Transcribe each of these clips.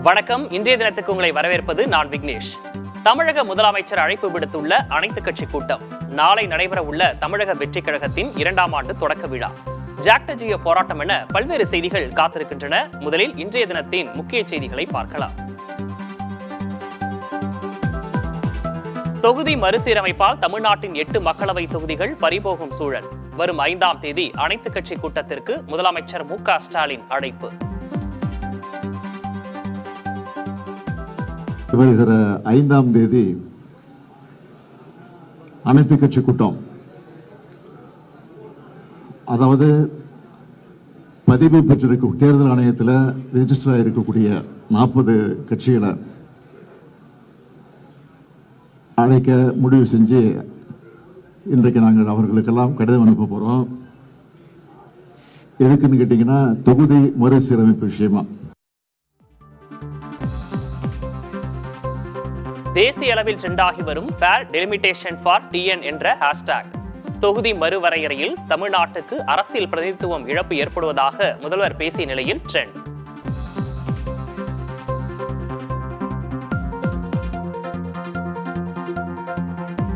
வணக்கம். இன்றைய தினத்துக்கு உங்களை வரவேற்பது நான் விக்னேஷ். தமிழக முதலமைச்சர் அழைப்பு விடுத்துள்ள அனைத்து கட்சி கூட்டம் நாளை நடைபெற உள்ள தமிழக வெற்றி கழகத்தின் 2ஆம் ஆண்டு தொடக்க விழா, ஜாக்டஜியோ போராட்டம் என பல்வேறு செய்திகள் காத்திருக்கின்றன. முதலில் இன்றைய தினத்தின் முக்கிய செய்திகளை பார்க்கலாம். தொகுதி மறுசீரமைப்பால் தமிழ்நாட்டின் 8 மக்களவை தொகுதிகள் பறிபோகும் சூழல். வரும் 5ஆம் தேதி அனைத்து கட்சி கூட்டத்திற்கு முதலமைச்சர் மு.க. ஸ்டாலின் அழைப்பு. வருகிற 5ஆம் தேதி அனைத்து கட்சி கூட்டம், அதாவது பதிவு பெற்றிருக்கும் தேர்தல் ஆணையத்தில் ரெஜிஸ்டர் ஆகிருக்கக்கூடிய 40 கட்சிகளை அழைக்க முடிவு செஞ்சு இன்றைக்கு நாங்கள் அவர்களுக்கெல்லாம் கடிதம் அனுப்ப போறோம். எதுக்குன்னு கேட்டீங்கன்னா, தொகுதி மறுசீரமைப்பு விஷயமா. தேசிய அளவில் ட்ரெண்டாகி வரும் ஃபேர் டெலிமிட்டேஷன் ஃபார் டிஎன் என்ற ஹேஷ்டாக். தொகுதி மறுவரையறையில் தமிழ்நாட்டுக்கு அரசியல் பிரதிநிதித்துவம் இழப்பு ஏற்படுவதாக முதல்வர் பேசிய நிலையில் ட்ரெண்ட்.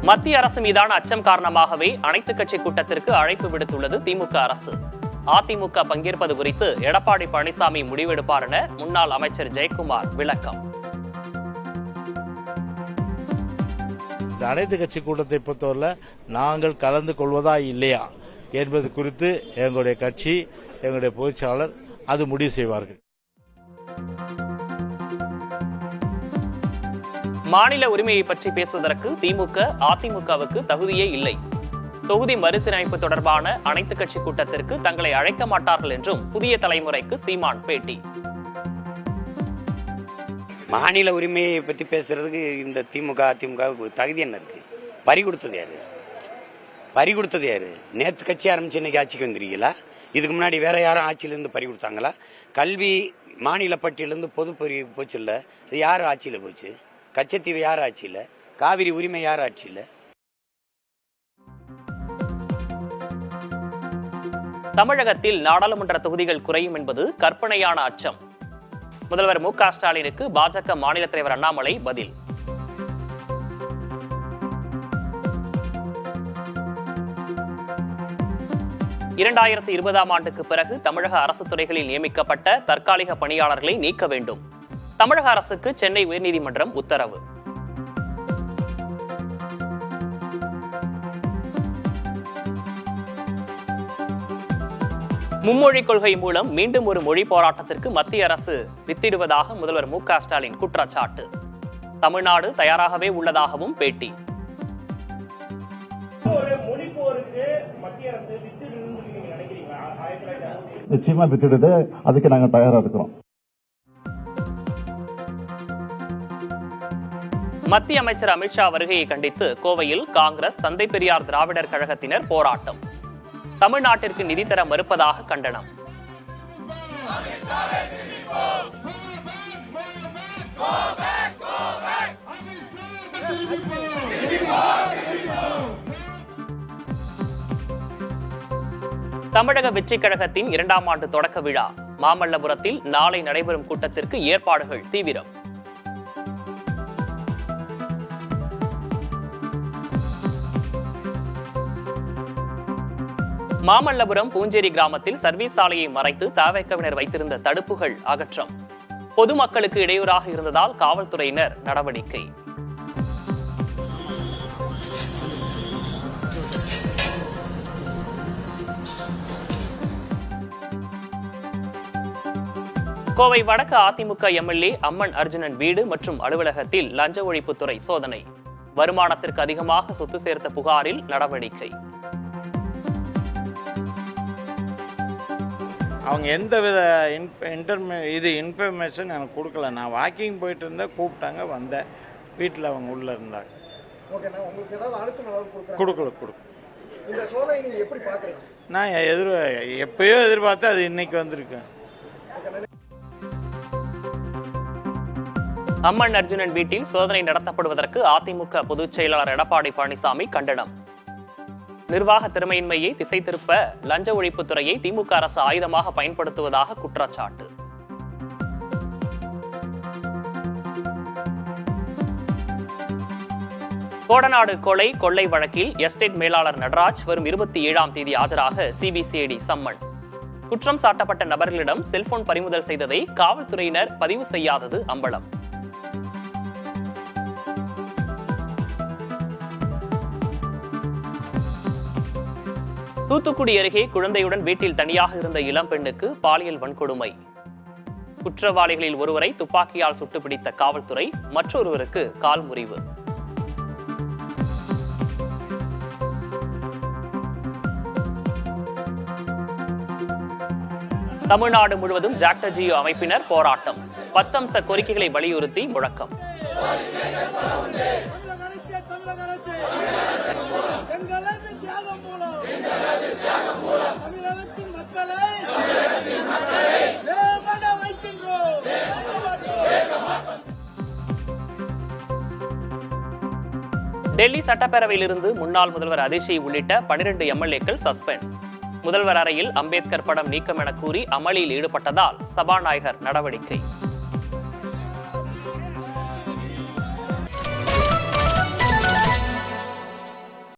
மத்திய அரசு மீதான அச்சம் காரணமாகவே அனைத்து கட்சி கூட்டத்திற்கு அழைப்பு விடுத்துள்ளது திமுக அரசு. அதிமுக பங்கேற்பது குறித்து எடப்பாடி பழனிசாமி முடிவெடுப்பார் என முன்னாள் அமைச்சர் ஜெயக்குமார் விளக்கம். இந்த அனைத்து கட்சி கூட்டத்தை பொறுத்தவரை நாங்கள் கலந்து கொள்வதா இல்லையா என்பது குறித்து எங்களுடைய கட்சி, எங்களுடைய பொதுச்செயலாளர் அது முடிவு செய்வார்கள். மாநில உரிமையை பற்றி பேசுவதற்கு திமுக அதிமுகவுக்கு தகுதியே இல்லை. தொகுதி மறுசீரமைப்பு தொடர்பான அனைத்து கட்சி கூட்டத்திற்கு தங்களை அழைக்க மாட்டார்கள் என்றும் புதிய தலைமுறைக்கு சீமான் பேட்டி. மாநில உரிமையை பற்றி பேசுறதுக்கு இந்த திமுக அதிமுகவுக்கு தகுதி என்ன இருக்கு? பறி கொடுத்தது யாரு? நேற்று கட்சி ஆரம்பிச்சு இன்னைக்கு ஆட்சிக்கு வந்துருக்கீங்களா? இதுக்கு முன்னாடி வேற யாரும் ஆட்சியிலிருந்து பறி கொடுத்தாங்களா? கல்வி மாநில பட்டியலிருந்து பொது பறி போச்சு இல்ல, இது யார் ஆட்சியில போச்சு? கச்சத்தீவு யார் ஆட்சியில? காவிரி உரிமை யார் ஆட்சியில? தமிழகத்தில் நாடாளுமன்ற தொகுதிகள் குறையும் என்பது கற்பனையான அச்சம். முதல்வர் மு.க. ஸ்டாலினுக்கு பாஜக மாநில தலைவர் அண்ணாமலை பதில். இரண்டாயிரத்து 20ஆம் ஆண்டுக்கு பிறகு தமிழக அரசு துறைகளில் நியமிக்கப்பட்ட தற்காலிக பணியாளர்களை நீக்க வேண்டும். தமிழக அரசுக்கு சென்னை உயர்நீதிமன்றம் உத்தரவு. மும்மொழிக் கொள்கை மூலம் மீண்டும் ஒரு மொழி போராட்டத்திற்கு மத்திய அரசு வித்திடுவதாக முதல்வர் மு.க. ஸ்டாலின் குற்றச்சாட்டு. தமிழ்நாடு தயாராகவே உள்ளதாகவும் பேட்டி. நிச்சயமா வித்திடுது, அதுக்கு நாங்க தயாரா இருக்கிறோம். மத்திய அமைச்சர் அமித்ஷா வருகையை கண்டித்து கோவையில் காங்கிரஸ், தந்தை பெரியார் திராவிடர் கழகத்தினர் போராட்டம். தமிழ்நாட்டிற்கு நிதி தர மறுப்பதாக கண்டனம். தமிழக வெற்றி கழகத்தின் 2ஆம் ஆண்டு தொடக்க விழா மாமல்லபுரத்தில் நாளை நடைபெறும் கூட்டத்திற்கு ஏற்பாடுகள் தீவிரம். மாமல்லபுரம் பூஞ்சேரி கிராமத்தில் சர்வீஸ் சாலையை மறைத்து தவினர் வைத்திருந்த தடுப்புகள் அகற்றம். பொதுமக்களுக்கு இடையூறாக இருந்ததால் காவல்துறையினர் நடவடிக்கை. கோவை வடக்கு அதிமுக எம்எல்ஏ அம்மன் அர்ஜுனன் வீடு மற்றும் அலுவலகத்தில் லஞ்ச ஒழிப்புத்துறை சோதனை. வருமானத்திற்கு அதிகமாக சொத்து சேர்த்த புகாரில் நடவடிக்கை. அவங்க எந்த வித இன்ஃபர்மேஷன் எனக்கு கொடுக்கல. நான் வாக்கிங் போயிட்டு இருந்தேன், கூப்பிட்டாங்க, வந்தேன். வீட்டில் அவங்க உள்ள இருந்தாங்க. கொடுக்கல. இந்த சோதனை நீங்க எப்படி பாக்குறீங்க? நான் எப்பயோ எதிர்பார்த்து அது இன்னைக்கு வந்திருக்கேன். அம்மன் அர்ஜுனன் வீட்டில் சோதனை நடத்தப்படுவதற்கு அதிமுக பொதுச் செயலாளர் எடப்பாடி பழனிசாமி கண்டனம். நிர்வாக திறமையின்மையை திசை திருப்ப லஞ்ச ஒழிப்புத்துறையை திமுக அரசு ஆயுதமாக பயன்படுத்துவதாக குற்றச்சாட்டு. கோடநாடு கொலை கொள்ளை வழக்கில் எஸ்டேட் மேலாளர் நடராஜ் வரும் 27ஆம் தேதி ஆஜராக சிபிசிஐடி சம்மன். குற்றம் சாட்டப்பட்ட நபர்களிடம் செல்போன் பறிமுதல் செய்ததை காவல்துறையினர் பதிவு செய்யாதது அம்பலம். தூத்துக்குடி அருகே குழந்தையுடன் வீட்டில் தனியாக இருந்த இளம் பெண்ணுக்கு பாலியல் வன்கொடுமை. குற்றவாளிகளில் ஒருவரை துப்பாக்கியால் சுட்டுப்பிடித்த காவல்துறை, மற்றொருவருக்கு கால் முறிவு. தமிழ்நாடு முழுவதும் ஜாக்டோ ஜியோ அமைப்பினர் போராட்டம். 10 அம்ச கோரிக்கைகளை வலியுறுத்தி முழக்கம். டெல்லி சட்டப்பேரவையிலிருந்து முன்னாள் முதல்வர் அதிஷி உள்ளிட்ட 12 எம்எல்ஏக்கள் சஸ்பெண்ட். முதல்வர் அறையில் அம்பேத்கர் படம் நீக்கம் என கூறி அமளியில் ஈடுபட்டதால் சபாநாயகர் நடவடிக்கை.